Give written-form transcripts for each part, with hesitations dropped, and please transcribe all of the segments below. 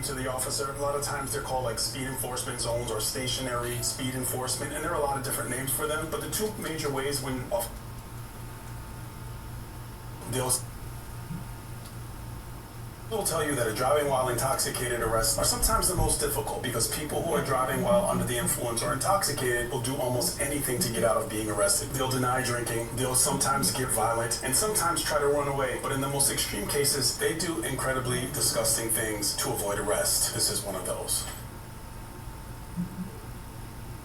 to the officer. A lot of times they're called like speed enforcement zones or stationary speed enforcement, and there are a lot of different names for them. But the two major ways when they'll tell you that a driving while intoxicated arrests are sometimes the most difficult because people who are driving while under the influence or intoxicated will do almost anything to get out of being arrested. They'll deny drinking, they'll sometimes get violent, and sometimes try to run away. But in the most extreme cases, they do incredibly disgusting things to avoid arrest. This is one of those.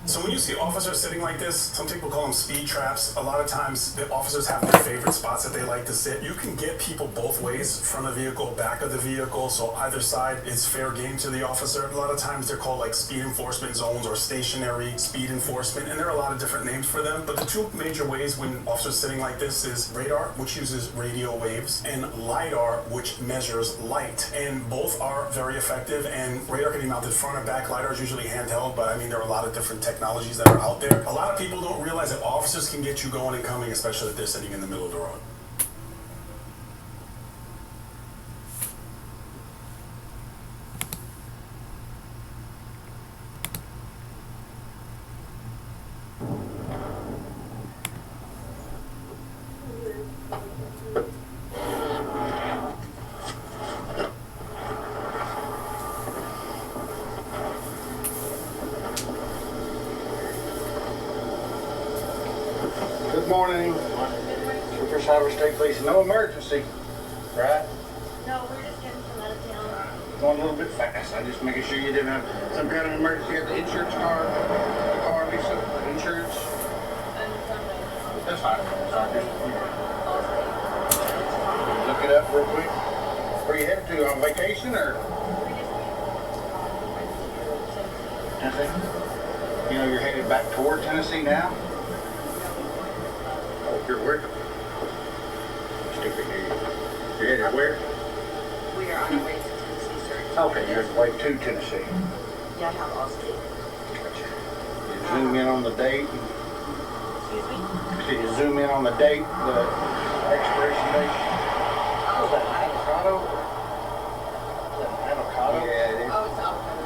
So when you see officers sitting like this, some people call them speed traps. A lot of times the officers have their favorite spots that they like to sit. You can get people both ways, front of the vehicle, back of the vehicle, so either side is fair game to the officer. A lot of times they're called like speed enforcement zones or stationary speed enforcement, and there are a lot of different names for them. But the two major ways when officers sitting like this is radar, which uses radio waves, and LiDAR, which measures light. And both are very effective, and radar can be mounted front or back. LiDAR is usually handheld, but I mean, there are a lot of different technologies that are out there. A lot of people don't realize that officers can get you going and coming, especially if they're sitting in the middle of the road. Good morning. Super Cyber State Police. No emergency, right? No, we're just getting from out of town. Going a little bit fast. I just making sure you didn't have some kind of emergency at the insurance car, Lisa, insurance. That's fine. Sorry. Look it up real quick. Where you headed to? On vacation or? Tennessee. You know you're headed back toward Tennessee now. You're where? Stupid idiot. You're headed where? We are on our way to Tennessee, sir. Okay, you're on the way to Tennessee. Yeah, I have Allstate. Gotcha. You zoom in on the date. Excuse me? Did you zoom in on the date, the expiration date? Oh, Was that avocado? Is that avocado? Yeah, it is. Oh, it's avocado.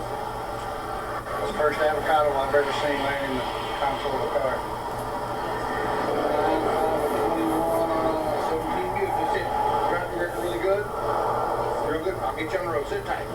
It was the first avocado I've ever seen laying in the console of the car. 17 good. That's it. Driving record really good. Real good. I'll get you on the road. Sit tight.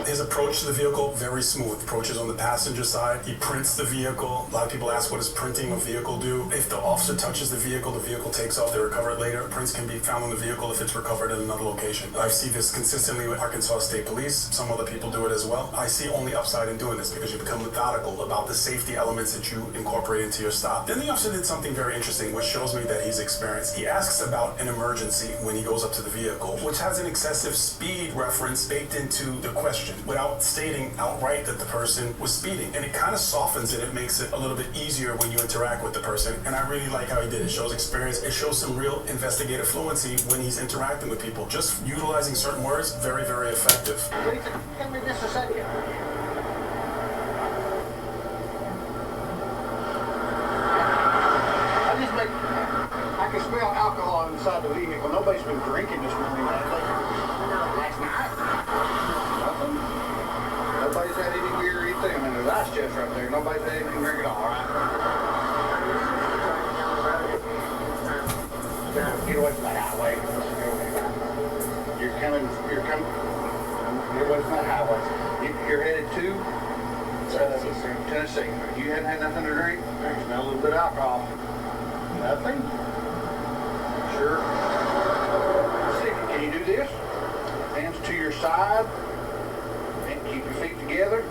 His approach to the vehicle, very smooth. Approaches on the passenger side. He prints the vehicle. A lot of people ask, what does printing a vehicle do? If the officer touches the vehicle takes off. They recover it later. Prints can be found on the vehicle if it's recovered at another location. I see this consistently with Arkansas State Police. Some other people do it as well. I see only upside in doing this because you become methodical about the safety elements that you incorporate into your stop. Then the officer did something very interesting, which shows me that he's experienced. He asks about an emergency when he goes up to the vehicle, which has an excessive speed reference baked into the question, without stating outright that the person was speeding. And it kind of softens it. It makes it a little bit easier when you interact with the person. And I really like how he did it. It shows experience. It shows some real investigative fluency when he's interacting with people. Just utilizing certain words, very, very effective. Lisa, give me just a second. I can smell alcohol inside the vehicle. Nobody's been drinking this morning, have they? No, Last night? Nothing? Nobody's had any beer or anything. I mean, there's ice chests right there. Nobody's had anything to drink at all, right? Get away from that highway. You're coming, get away from that highway. You're headed to Tennessee. You haven't had nothing to drink? You smell a little bit of alcohol. Nothing? Sure. See, can you do this? Hands to your side. And keep your feet together.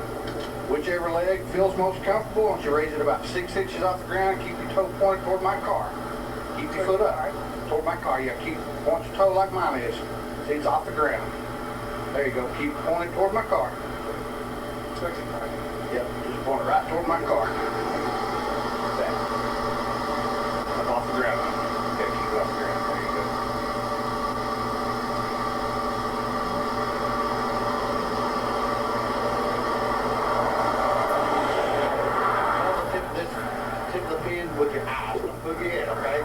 Whichever leg feels most comfortable. Once you raise it about 6 inches off the ground, keep your toe pointed toward my car. Keep your foot up. Toward my car. Yeah, keep point your toe like mine is. See, it's off the ground. There you go. Keep pointed toward my car. Yep, just point it right toward my car. That. Up off the ground. Okay, keep it off the ground. There you go. Tip the pin with your eyes. Don't move your head, okay?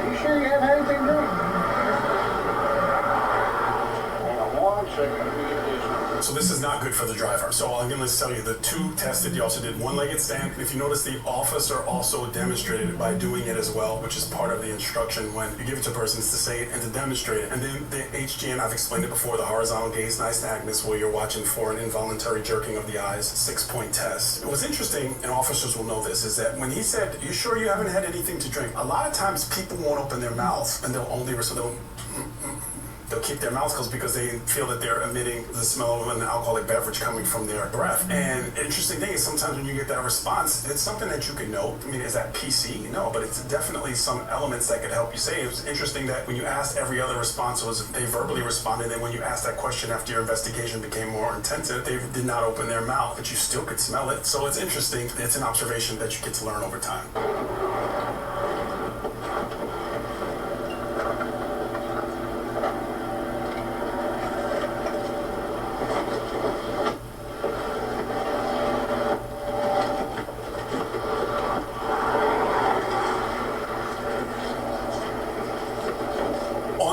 You sure you haven't had anything to drink? Hang on 1 second. Let me get this. So this is not good for the driver. So I'm going to tell you, the 2 tested, you also did one-legged stand. If you notice, the officer also demonstrated it by doing it as well, which is part of the instruction when you give it to persons to say it and to demonstrate it. And then the HGN, I've explained it before, the horizontal gaze nystagmus, where you're watching for an involuntary jerking of the eyes, 6-point test. What's interesting, and officers will know this, is that when he said, "You sure you haven't had anything to drink?" a lot of times people won't open their mouths and they'll keep their mouths closed because they feel that they're emitting the smell of an alcoholic beverage coming from their breath. And interesting thing is sometimes when you get that response, it's something that you can note. I mean, is that PC? No, but it's definitely some elements that could help you say. It was interesting that when you asked, every other response was they verbally responded, and when you asked that question after your investigation became more intensive, they did not open their mouth, but you still could smell it. So it's interesting. It's an observation that you get to learn over time.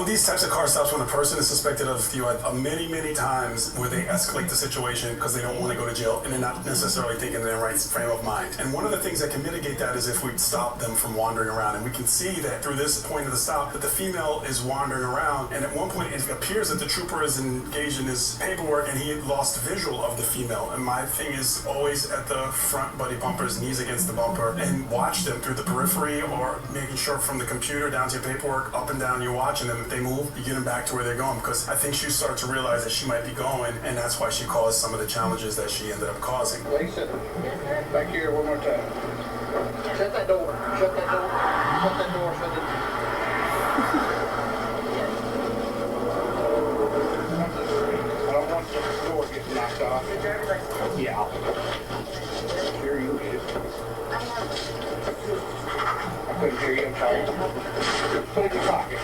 These types of car stops, when a person is suspected of DUI, many times where they escalate the situation because they don't want to go to jail and they're not necessarily thinking in their right frame of mind. And one of the things that can mitigate that is if we stop them from wandering around. And we can see that through this point of the stop that the female is wandering around, and at one point it appears that the trooper is engaged in his paperwork and he had lost visual of the female. And my thing is always at the front buddy bumpers, knees against the bumper, and watch them through the periphery or making sure from the computer down to your paperwork, up and down, you're watching them. If they move, you get them back to where they're going, because I think she started to realize that she might be going, and that's why she caused some of the challenges that she ended up causing. Lisa, back here one more time. Shut that door. Shut that door. Shut that door. Shut it. I don't want the door getting knocked off. Yeah. Sure you should. I couldn't hear you. I'm sorry. Put it in your pocket.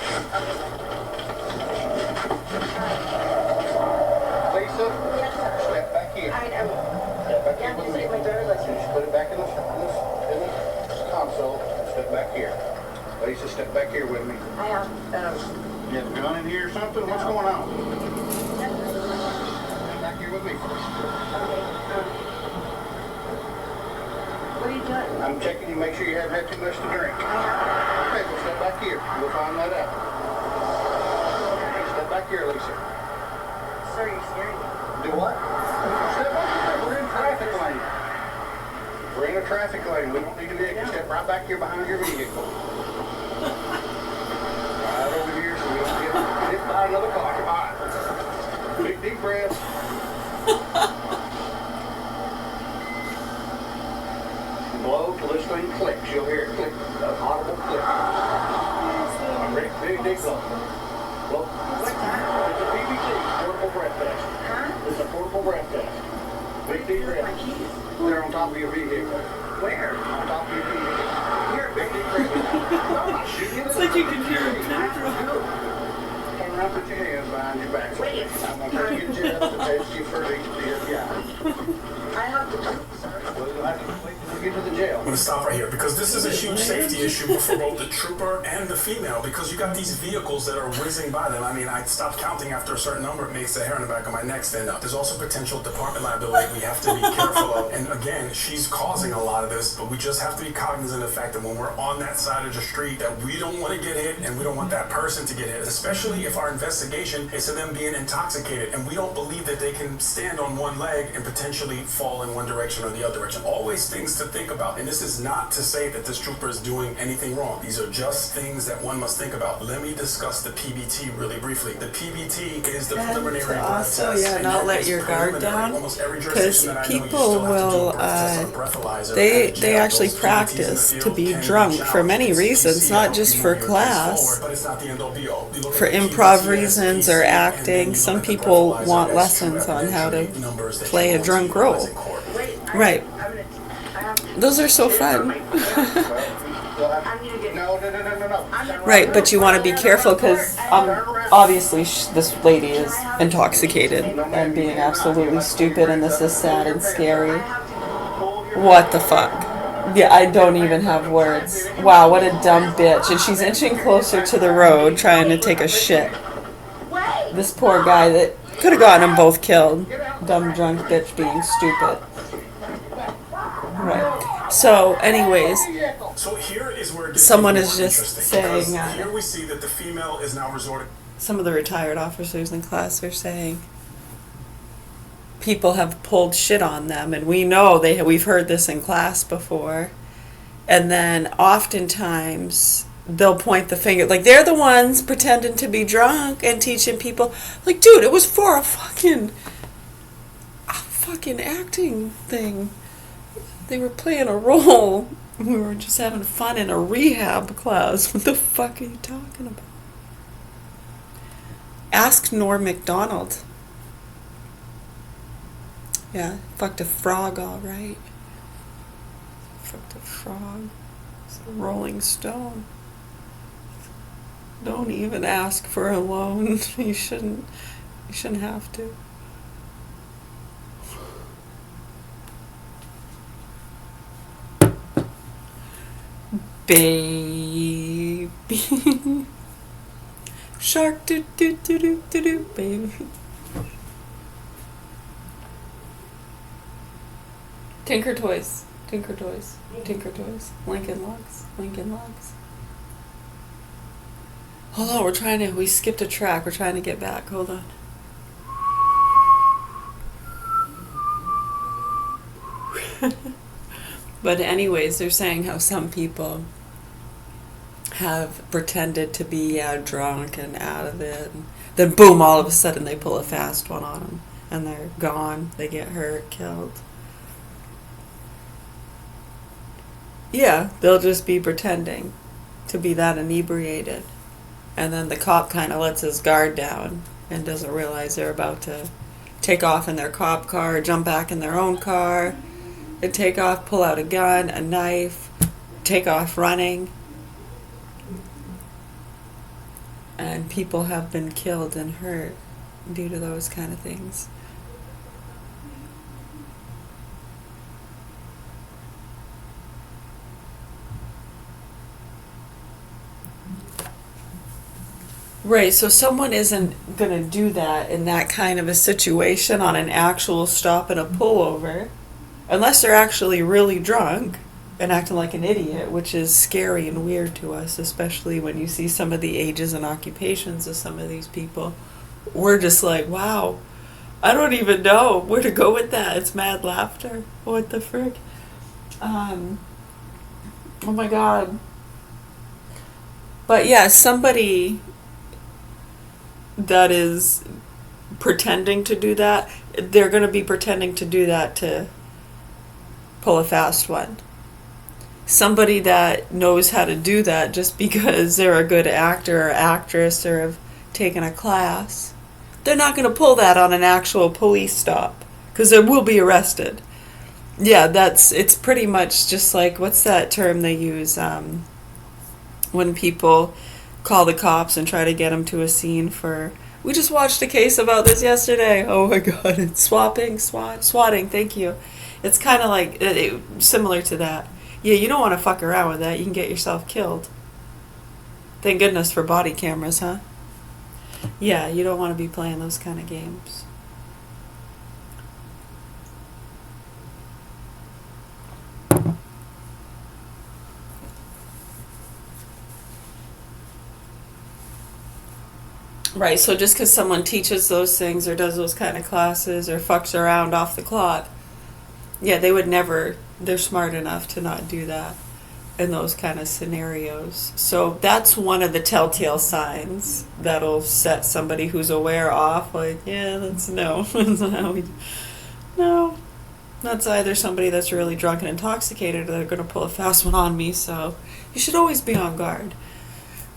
Lisa, step back here. Step back here with me. Just put it back in the console. Step back here. Lisa, step back here with me. I have, You have a gun in here or something? What's going on? Step back here with me. what are you doing? I'm checking you, make sure you haven't had too much to drink. I have, Okay, well, step back here. We'll find that out. Step back here, Lisa. sir, you're scaring me. Do what? Step back here. We're in traffic lane. We're in a traffic lane. We don't need a vehicle. Step right back here behind your vehicle. Right over here so we don't get hit by another car. All right. Big deep breath. Blow till this thing clicks. You'll hear it click. An audible click. Big deep blow. Blow. What time? It's a PBT, portable breath test. Huh? It's a portable breath test. Big deep Where's my breath. keys? They're on top of your vehicle. Where? On top of your vehicle. Here, big deep breath. No, I'm not shooting you. It's like you can hear a pin drop. Turn around, put your hands behind your back. Wait. I'm going to try to get you up to test you for the FBI. I have to poop, sir. Well, you'll have to wait till you get to the jail. I'm going to stop right here because this is a huge safety issue for both the trooper and the female, because you got these vehicles that are whizzing by them. I mean, I stopped counting after a certain number. It makes the hair on the back of my neck stand up. There's also potential department liability we have to be careful of. And again, she's causing a lot of this, but we just have to be cognizant of the fact that when we're on that side of the street, that we don't want to get hit and we don't want that person to get hit, especially if our investigation is to them being intoxicated and we don't believe that they can stand on one leg and potentially fall in one direction or the other direction. Always things to think about. And this is not to say that this trooper is doing anything wrong. These are just things that one must think about. Let me discuss the PBT really briefly. The PBT is the preliminary And breath also, test, yeah, and not that let is your guard preliminary. down, Almost every because jurisdiction that I know, you people still have to do a will, breath test on a breathalyzer they at jail. actually Those PBTs in the practice to field be can drunk challenged. for many It's reasons, PCL, not just you for move your case class. forward, but it's not the end all be all. You look For at the improv PBT as reasons or PC, and then acting, you look some at the people breathalyzer want as lessons true on how to evidentiary numbers that play you a want drunk to role. utilize in court. Wait, Right. I have to. Those are so fun. I need to get. No. Right, but you want to be careful because obviously this lady is intoxicated and being absolutely stupid, and this is sad and scary. I have to. What the fuck? Yeah, I don't even have words. Wow, what a dumb bitch. And she's inching closer to the road trying to take a shit. This poor guy that could have gotten them both killed. Dumb drunk bitch being stupid. Right. So, anyways, So here is where it gets someone even is more just interesting, because saying, here we see that the female is now resorting. some of the retired officers in class are saying people have pulled shit on them, and we know we've heard this in class before. And then oftentimes they'll point the finger, like they're the ones pretending to be drunk and teaching people, like, dude, it was for a fucking acting thing. They were playing a role. We were just having fun in a rehab class. What the fuck are you talking about? Ask Norm Macdonald. Yeah, fucked a frog, all right. Fucked a frog. It's a Rolling Stone. Don't even ask for a loan. You shouldn't have to. Baby. Shark do do do do do do baby. Tinker Toys. Tinker Toys. Tinker Toys. Lincoln Logs. Lincoln Logs. Hold on, we skipped a track. We're trying to get back. Hold on. But anyways, they're saying how some people have pretended to be drunk and out of it. And then boom, all of a sudden they pull a fast one on them. And they're gone. They get hurt, killed. Yeah, they'll just be pretending to be that inebriated. And then the cop kind of lets his guard down and doesn't realize they're about to take off in their cop car, jump back in their own car, and take off, pull out a gun, a knife, take off running. And people have been killed and hurt due to those kind of things. Right, so someone isn't going to do that in that kind of a situation on an actual stop and a pullover, unless they're actually really drunk and acting like an idiot, which is scary and weird to us, especially when you see some of the ages and occupations of some of these people. We're just like, wow, I don't even know where to go with that. It's mad laughter. What the frick? Oh my God. But yeah, somebody that is pretending to do that, they're going to be pretending to do that to pull a fast one. Somebody that knows how to do that just because they're a good actor or actress or have taken a class, they're not going to pull that on an actual police stop because they will be arrested. Yeah, it's pretty much just like, what's that term they use when people call the cops and try to get them to a scene for, we just watched a case about this yesterday. Oh my God, it's swatting, thank you. It's kind of like, similar to that. Yeah, you don't want to fuck around with that. You can get yourself killed. Thank goodness for body cameras, huh? Yeah, you don't want to be playing those kind of games. Right, so just because someone teaches those things or does those kind of classes or fucks around off the clock, yeah, they would never, they're smart enough to not do that in those kind of scenarios. So that's one of the telltale signs that'll set somebody who's aware off, like, yeah, that's no. That's not how we, no. That's either somebody that's really drunk and intoxicated or they're going to pull a fast one on me, so you should always be on guard.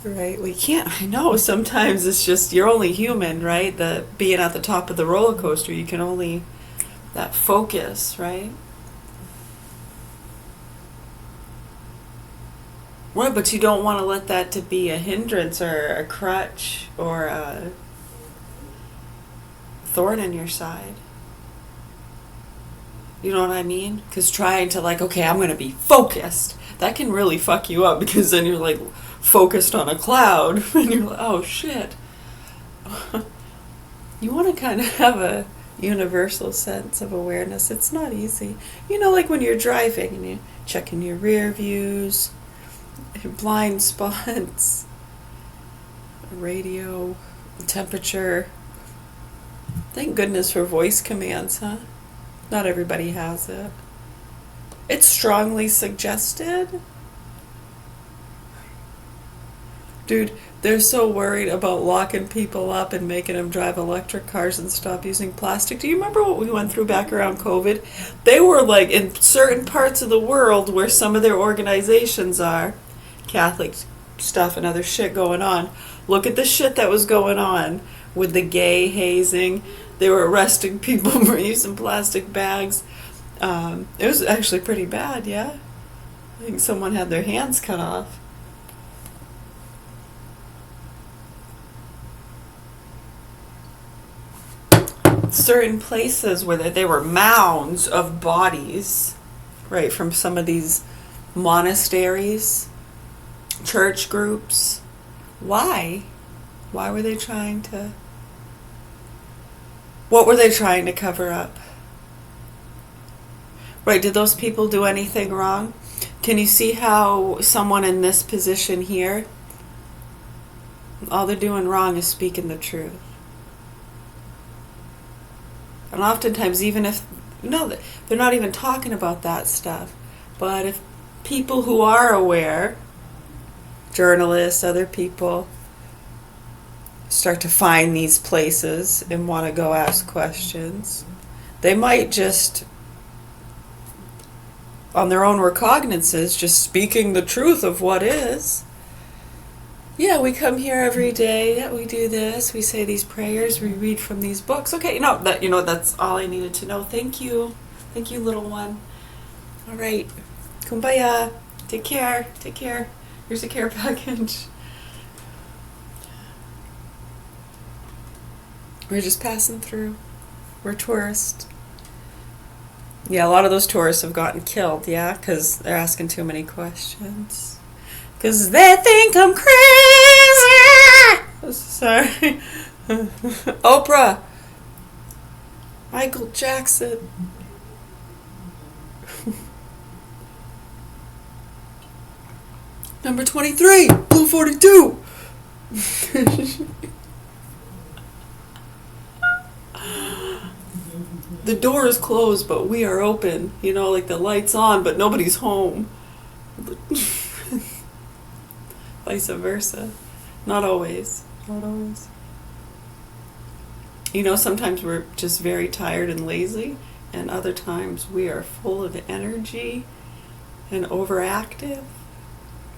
Right, we can't, I know, sometimes it's just, you're only human, right? Being at the top of the roller coaster, you can only, that focus, right? Right, but you don't want to let that to be a hindrance or a crutch or a thorn in your side. You know what I mean? Because trying to like, okay, I'm going to be focused, that can really fuck you up, because then you're like focused on a cloud and you're like, oh shit. You want to kind of have a universal sense of awareness. It's not easy. You know, like when you're driving and you're checking your rear views, your blind spots, radio, temperature. Thank goodness for voice commands, huh? Not everybody has it. It's strongly suggested. Dude, they're so worried about locking people up and making them drive electric cars and stop using plastic. Do you remember what we went through back around COVID? They were like, in certain parts of the world where some of their organizations are, Catholic stuff and other shit going on. Look at the shit that was going on with the gay hazing. They were arresting people for using plastic bags. It was actually pretty bad, yeah? I think someone had their hands cut off. Certain places where there were mounds of bodies, right, from some of these monasteries, church groups. Why? Why were they trying to... What were they trying to cover up? Right, did those people do anything wrong? Can you see how someone in this position here, all they're doing wrong is speaking the truth? And oftentimes, even if, no, they're not even talking about that stuff. But if people who are aware, journalists, other people, start to find these places and want to go ask questions, they might just, on their own recognizances, just speaking the truth of what is. Yeah, we come here every day, yeah, we do this, we say these prayers, we read from these books. Okay, that's all I needed to know. Thank you, little one. All right, kumbaya. Take care. Here's a care package. We're just passing through. We're tourists. Yeah, a lot of those tourists have gotten killed, yeah, because they're asking too many questions. Because they think I'm crazy! Sorry. Oprah. Michael Jackson. Number 23, Blue 42. The door is closed, but we are open. You know, like the light's on, but nobody's home. Vice versa. Not always. You know, sometimes we're just very tired and lazy, and other times we are full of energy and overactive.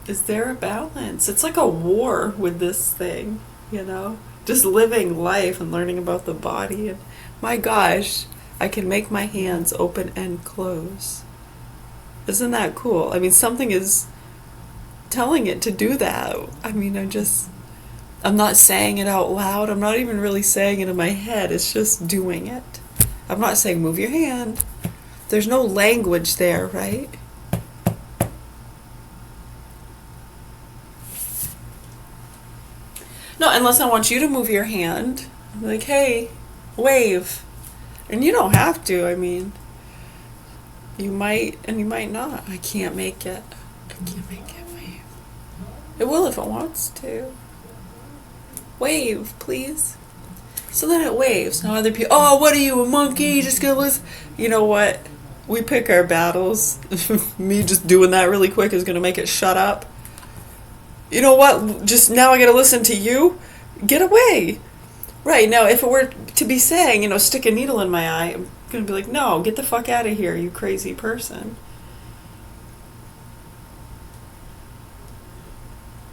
Is there a balance? It's like a war with this thing, you know? Just living life and learning about the body. And my gosh, I can make my hands open and close. Isn't that cool? I mean, something is telling it to do that. I mean, I'm not saying it out loud. I'm not even really saying it in my head. It's just doing it. I'm not saying move your hand. There's no language there, right? No, unless I want you to move your hand. I'm like, hey, wave. And you don't have to. I mean, you might and you might not. I can't make it wave. It will if it wants to. Wave, please. So then it waves. Now other people, oh, what are you, a monkey? Just gonna listen. You know what? We pick our battles. Me just doing that really quick is gonna make it shut up. You know what? Just now I gotta listen to you? Get away. Right, now if it were to be saying, you know, stick a needle in my eye, I'm gonna be like, no, get the fuck out of here, you crazy person.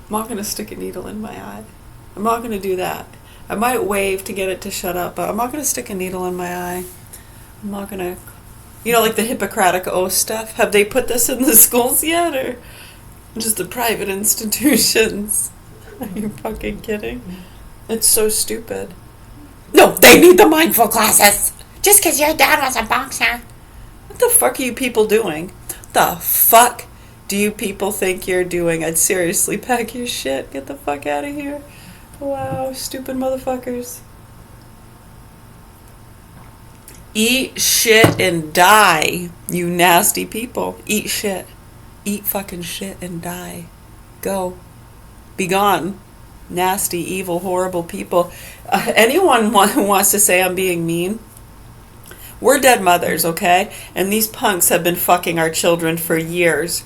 I'm not going to stick a needle in my eye. I'm not going to do that. I might wave to get it to shut up, but I'm not going to stick a needle in my eye. I'm not going to... You know, like the Hippocratic Oath stuff? Have they put this in the schools yet, or just the private institutions? Are you fucking kidding? It's so stupid. No, they need the mindful classes! Just because your dad was a boxer. What the fuck are you people doing? What the fuck do you people think you're doing? I'd seriously pack your shit. Get the fuck out of here. Wow, stupid motherfuckers. Eat shit and die, you nasty people. Eat shit. Eat fucking shit and die. Go. Be gone. Nasty, evil, horrible people. Anyone who wants to say I'm being mean, we're dead mothers, okay? And these punks have been fucking our children for years.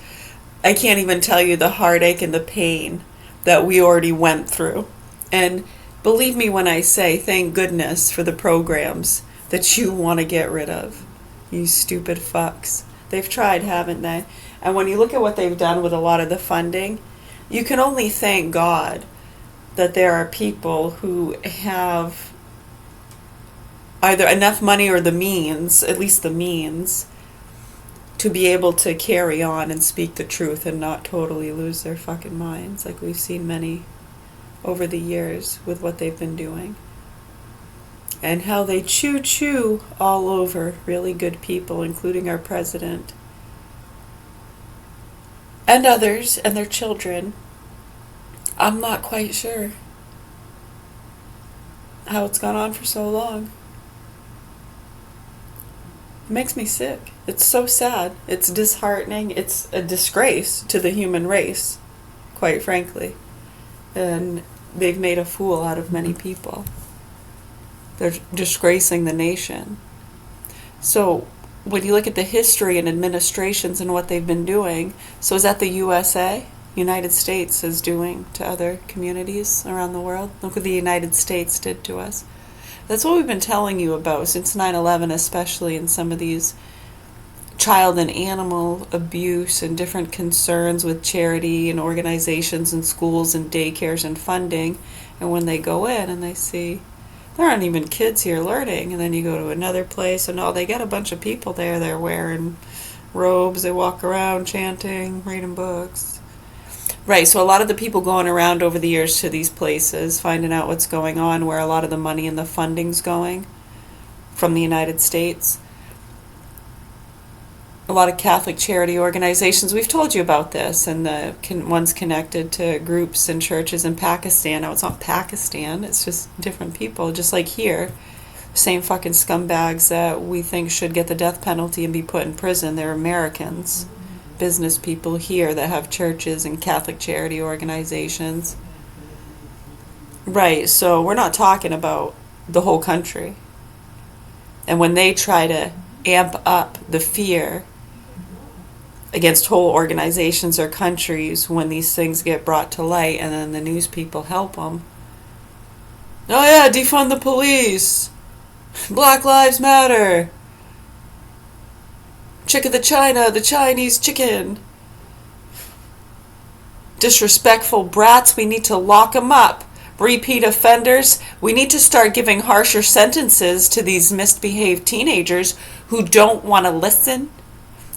I can't even tell you the heartache and the pain that we already went through. And believe me when I say thank goodness for the programs that you want to get rid of. You stupid fucks. They've tried, haven't they? And when you look at what they've done with a lot of the funding, you can only thank God that there are people who have either enough money or the means, at least the means, to be able to carry on and speak the truth and not totally lose their fucking minds, like we've seen many over the years with what they've been doing. And how they chew all over really good people, including our president and others and their children. I'm not quite sure how it's gone on for so long. It makes me sick. It's so sad. It's disheartening. It's a disgrace to the human race, quite frankly. And they've made a fool out of many people. They're disgracing the nation. So when you look at the history and administrations and what they've been doing, so is that the USA? United States is doing to other communities around the world? Look what the United States did to us. That's what we've been telling you about since 9/11, especially in some of these child and animal abuse and different concerns with charity and organizations and schools and daycares and funding. And when they go in and they see there aren't even kids here learning, and then you go to another place and they got a bunch of people there. They're wearing robes, they walk around chanting, reading books. Right, so a lot of the people going around over the years to these places, finding out what's going on, where a lot of the money and the funding's going from the United States. A lot of Catholic charity organizations, we've told you about this, and the ones connected to groups and churches in Pakistan. Now, it's not Pakistan, it's just different people, just like here. Same fucking scumbags that we think should get the death penalty and be put in prison. They're Americans, business people here that have churches and Catholic charity organizations. Right, so we're not talking about the whole country. And when they try to amp up the fear against whole organizations or countries, when these things get brought to light and then the news people help them. Oh yeah, defund the police. Black Lives Matter. Chicken the China, the Chinese chicken. Disrespectful brats, we need to lock them up. Repeat offenders, we need to start giving harsher sentences to these misbehaved teenagers who don't want to listen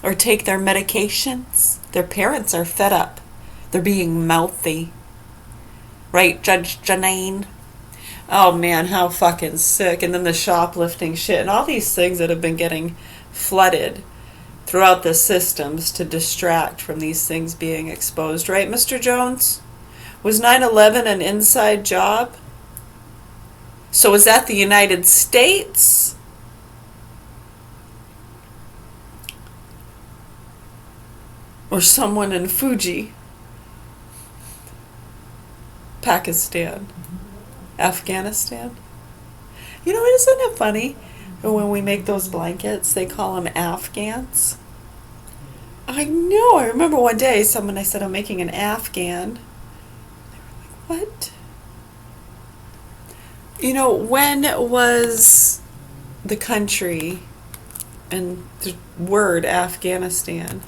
or take their medications. Their parents are fed up. They're being mouthy. Right, Judge Janine? Oh man, how fucking sick. And then the shoplifting shit and all these things that have been getting flooded throughout the systems to distract from these things being exposed. Right, Mr. Jones? Was 9/11 an inside job? So was that the United States? Or someone in Fuji, Pakistan, Afghanistan? You know, isn't it funny? When we make those blankets, they call them Afghans. I know. I remember one day I said, I'm making an Afghan. They were like, what? You know, when was the country and the word Afghanistan?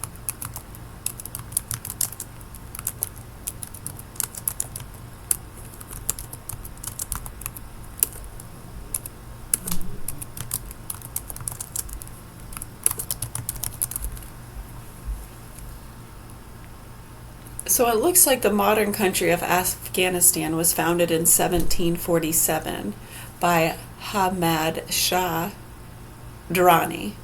So it looks like the modern country of Afghanistan was founded in 1747 by Ahmad Shah Durrani.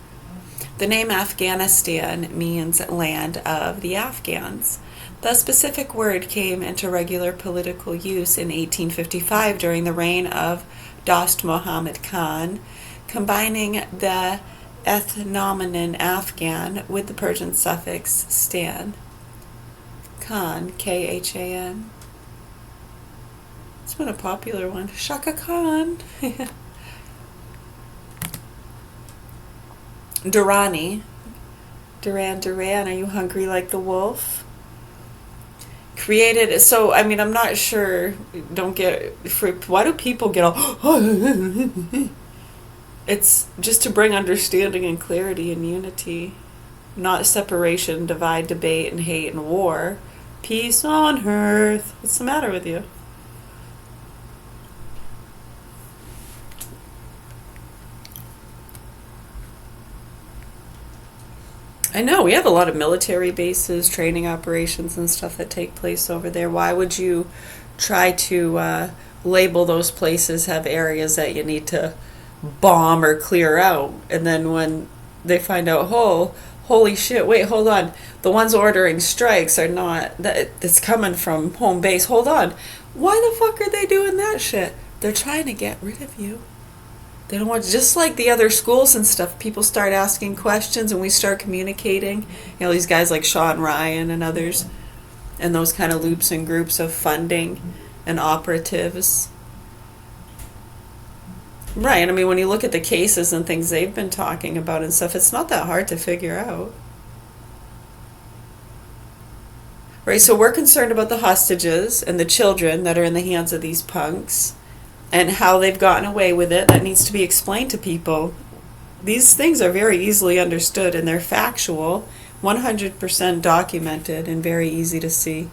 The name Afghanistan means land of the Afghans. The specific word came into regular political use in 1855 during the reign of Dost Muhammad Khan, combining the ethnomen Afghan with the Persian suffix stan. Khan, Khan. It's been a popular one. Shaka Khan. Durrani. Duran, are you hungry like the wolf? Created, so, I mean, I'm not sure, don't get, why do people get all, it's just to bring understanding and clarity and unity, not separation, divide, debate, and hate and war. Peace on earth. What's the matter with you? I know, we have a lot of military bases, training operations and stuff that take place over there. Why would you try to label those places, have areas that you need to bomb or clear out, and then when they find out, oh, holy shit, wait, hold on, the ones ordering strikes are not, it's coming from home base, hold on, why the fuck are they doing that shit? They're trying to get rid of you. They don't want, just like the other schools and stuff, people start asking questions and we start communicating. You know, these guys like Sean Ryan and others, and those kind of loops and groups of funding and operatives. Right, I mean, when you look at the cases and things they've been talking about and stuff, it's not that hard to figure out. Right, so we're concerned about the hostages and the children that are in the hands of these punks, and how they've gotten away with it. That needs to be explained to people. These things are very easily understood and they're factual, 100% documented and very easy to see.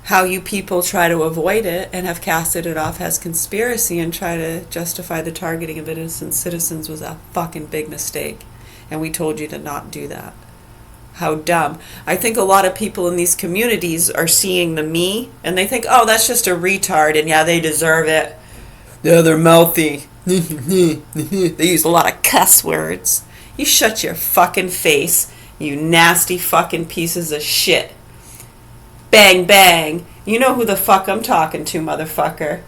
How you people try to avoid it and have casted it off as conspiracy and try to justify the targeting of innocent citizens was a fucking big mistake. And we told you to not do that. How dumb. I think a lot of people in these communities are seeing the me and they think, oh, that's just a retard and yeah, they deserve it. Yeah, they're mouthy. They use a lot of cuss words. You shut your fucking face, you nasty fucking pieces of shit. Bang, bang. You know who the fuck I'm talking to, motherfucker.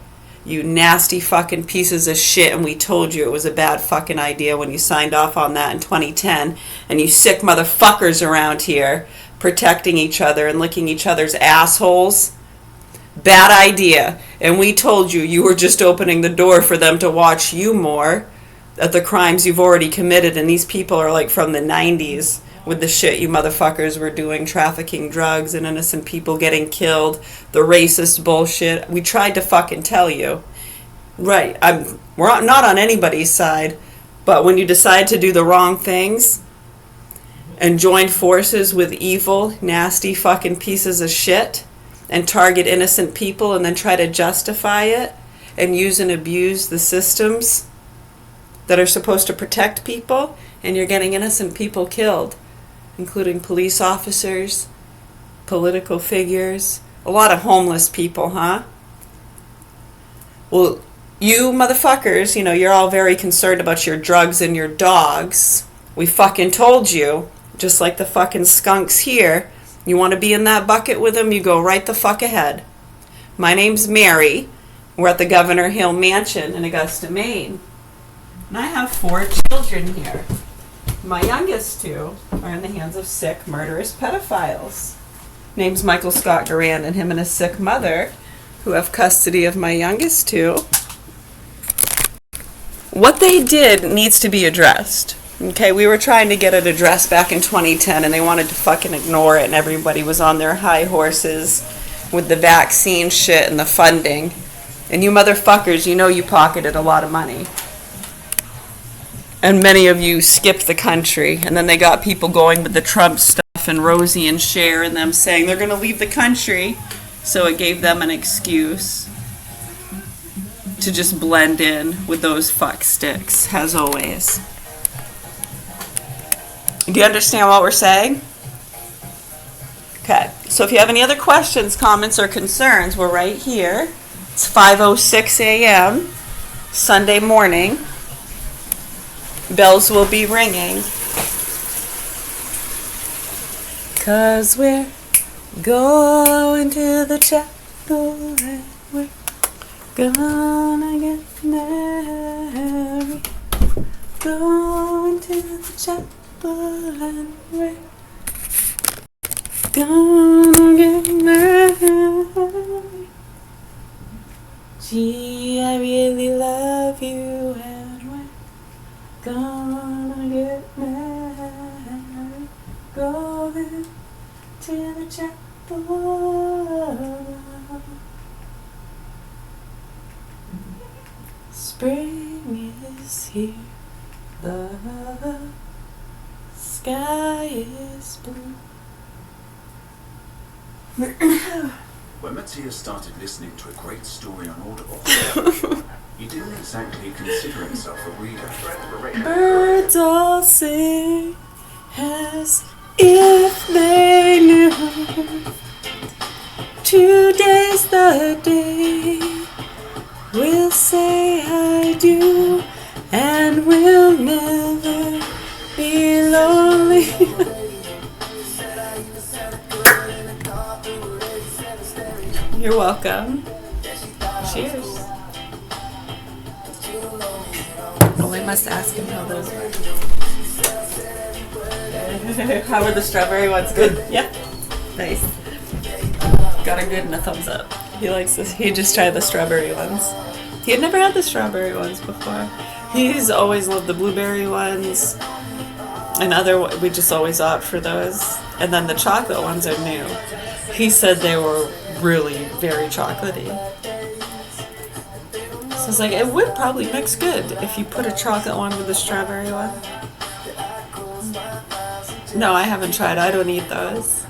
You nasty fucking pieces of shit, and we told you it was a bad fucking idea when you signed off on that in 2010, and you sick motherfuckers around here protecting each other and licking each other's assholes. Bad idea. And we told you you were just opening the door for them to watch you more at the crimes you've already committed, and these people are like from the 90s with the shit you motherfuckers were doing, trafficking drugs and innocent people getting killed, the racist bullshit. We tried to fucking tell you. Right, we're not on anybody's side, but when you decide to do the wrong things and join forces with evil, nasty fucking pieces of shit and target innocent people and then try to justify it and use and abuse the systems that are supposed to protect people, and you're getting innocent people killed, including police officers, political figures, a lot of homeless people, huh? Well, you motherfuckers, you know, you're all very concerned about your drugs and your dogs. We fucking told you, just like the fucking skunks here, you want to be in that bucket with them, you go right the fuck ahead. My name's Mary. We're at the Governor Hill Mansion in Augusta, Maine. And I have 4 children here. My youngest 2 are in the hands of sick, murderous pedophiles. Name's Michael Scott Duran, and him and his sick mother, who have custody of my youngest 2. What they did needs to be addressed. Okay, we were trying to get it addressed back in 2010, and they wanted to fucking ignore it, and everybody was on their high horses with the vaccine shit and the funding. And you motherfuckers, you know you pocketed a lot of money. And many of you skipped the country, and then they got people going with the Trump stuff and Rosie and Cher and them saying they're going to leave the country, so it gave them an excuse to just blend in with those fuck sticks, as always. Do you understand what we're saying? Okay, so if you have any other questions, comments, or concerns, we're right here. It's 5:06 a.m. Sunday morning. Bells will be ringing. 'Cause we're going to the chapel and we're gonna get married. Going to the chapel and we're gonna get married. Gee, I really love you and we're gonna get married. Going to the chapel. Spring is here. The sky is blue. When Matthias started listening to a great story on Audible, he didn't exactly consider himself a reader. Birds all sing as if they knew. Today's the day we'll say I do, and we'll never be lonely. You're welcome. Cheers. Oh, I must ask him how those were. How were the strawberry ones? Good. Yeah. Nice. Got a good and a thumbs up. He likes this. He just tried the strawberry ones. He had never had the strawberry ones before. He's always loved the blueberry ones. And we just always opt for those. And then the chocolate ones are new. He said they were really very chocolatey. So I was like, it would probably mix good if you put a chocolate one with a strawberry one. No, I haven't tried. I don't eat those.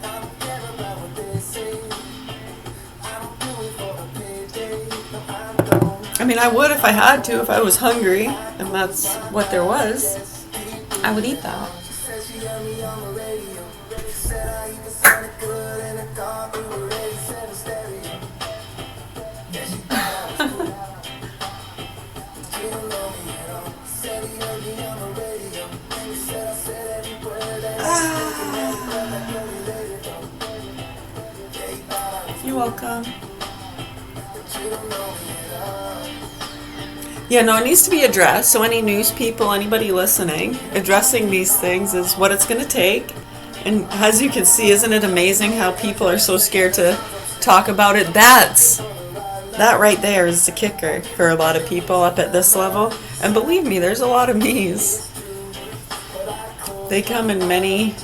I mean, I would if I had to, if I was hungry, and that's what there was. I would eat that. You're welcome. Yeah, no, it needs to be addressed. So any news people, anybody listening, addressing these things is what it's going to take. And as you can see, isn't it amazing how people are so scared to talk about it? That right there is the kicker for a lot of people up at this level. And believe me, there's a lot of me's. They come in many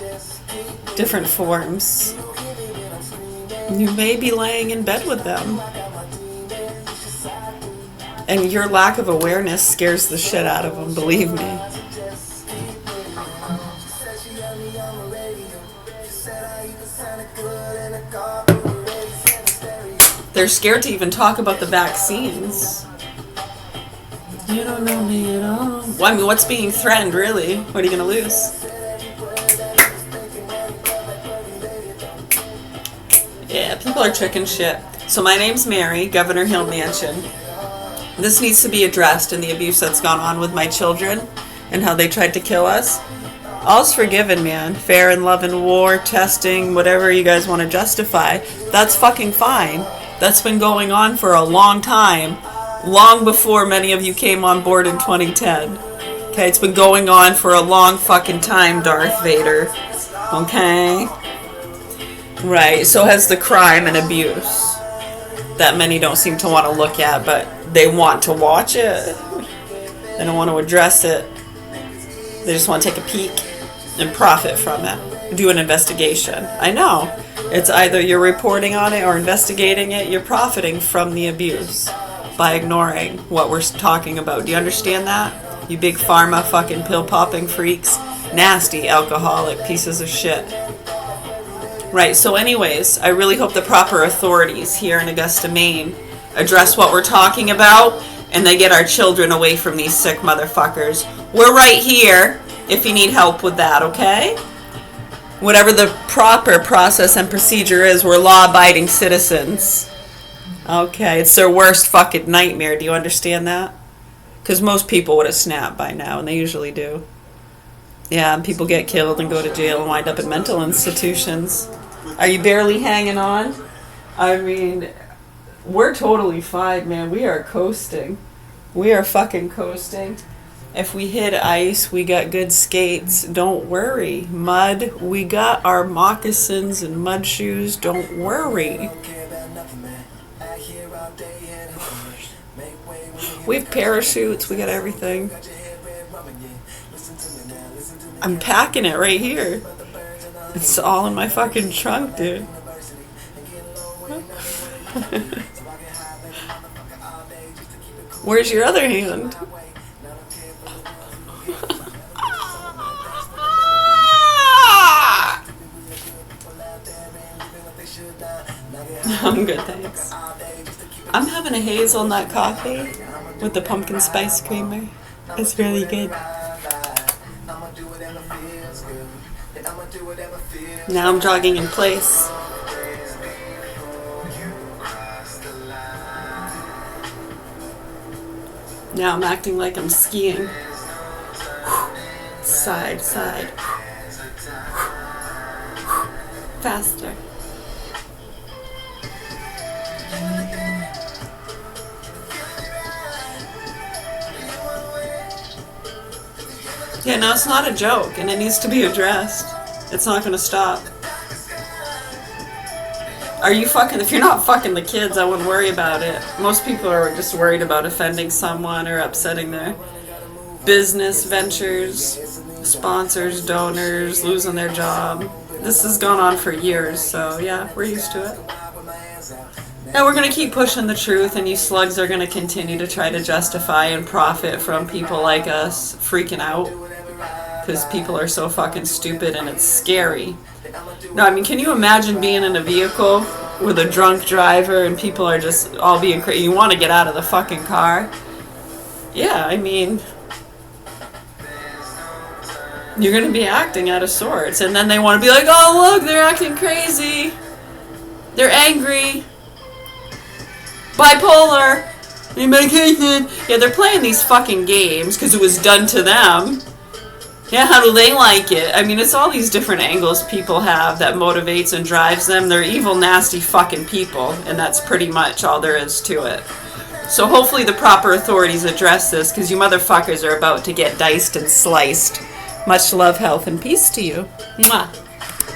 different forms. You may be laying in bed with them. And your lack of awareness scares the shit out of them, believe me. They're scared to even talk about the vaccines. You don't know me at all. Well, I mean, what's being threatened, really? What are you going to lose? Yeah, people are chicken shit. So my name's Mary, Governor Hill Mansion. This needs to be addressed in the abuse that's gone on with my children and how they tried to kill us. All's forgiven, man. Fair and love and war, testing, whatever you guys want to justify. That's fucking fine. That's been going on for a long time. Long before many of you came on board in 2010. Okay, it's been going on for a long fucking time, Darth Vader. Okay? Right, so has the crime and abuse that many don't seem to want to look at, but they want to watch it. They don't want to address it. They just want to take a peek and profit from it. Do an investigation. I know. It's either you're reporting on it or investigating it. You're profiting from the abuse by ignoring what we're talking about. Do you understand that? You big pharma fucking pill-popping freaks. Nasty, alcoholic pieces of shit. Right, so anyways, I really hope the proper authorities here in Augusta, Maine address what we're talking about and they get our children away from these sick motherfuckers. We're right here if you need help with that, okay? Whatever the proper process and procedure is, we're law-abiding citizens. Okay, it's their worst fucking nightmare. Do you understand that? Because most people would have snapped by now, and they usually do. Yeah, and people get killed and go to jail and wind up in mental institutions. Are you barely hanging on? I mean, we're totally fine, man. We are coasting. We are fucking coasting. If we hit ice, we got good skates. Don't worry. Mud, we got our moccasins and mud shoes. Don't worry. We have parachutes. We got everything. I'm packing it right here. It's all in my fucking trunk, dude. Where's your other hand? I'm good, thanks. I'm having a hazelnut coffee with the pumpkin spice creamer. It's really good. Now I'm jogging in place. Now I'm acting like I'm skiing. Side, side. Faster. Yeah, no, it's not a joke, and it needs to be addressed. It's not gonna stop. Are you fucking, if you're not fucking the kids, I wouldn't worry about it. Most people are just worried about offending someone or upsetting their business ventures, sponsors, donors, losing their job. This has gone on for years, so yeah, we're used to it. And we're going to keep pushing the truth, and you slugs are going to continue to try to justify and profit from people like us freaking out. Because people are so fucking stupid, and it's scary. No, I mean, can you imagine being in a vehicle with a drunk driver and people are just all being crazy? You want to get out of the fucking car? Yeah, I mean, you're going to be acting out of sorts. And then they want to be like, oh, look, they're acting crazy. They're angry. Bipolar. Need medication. Yeah, they're playing these fucking games because it was done to them. Yeah, how do they like it? I mean, it's all these different angles people have that motivates and drives them. They're evil, nasty fucking people, and that's pretty much all there is to it. So hopefully the proper authorities address this, because you motherfuckers are about to get diced and sliced. Much love, health, and peace to you. Mwah.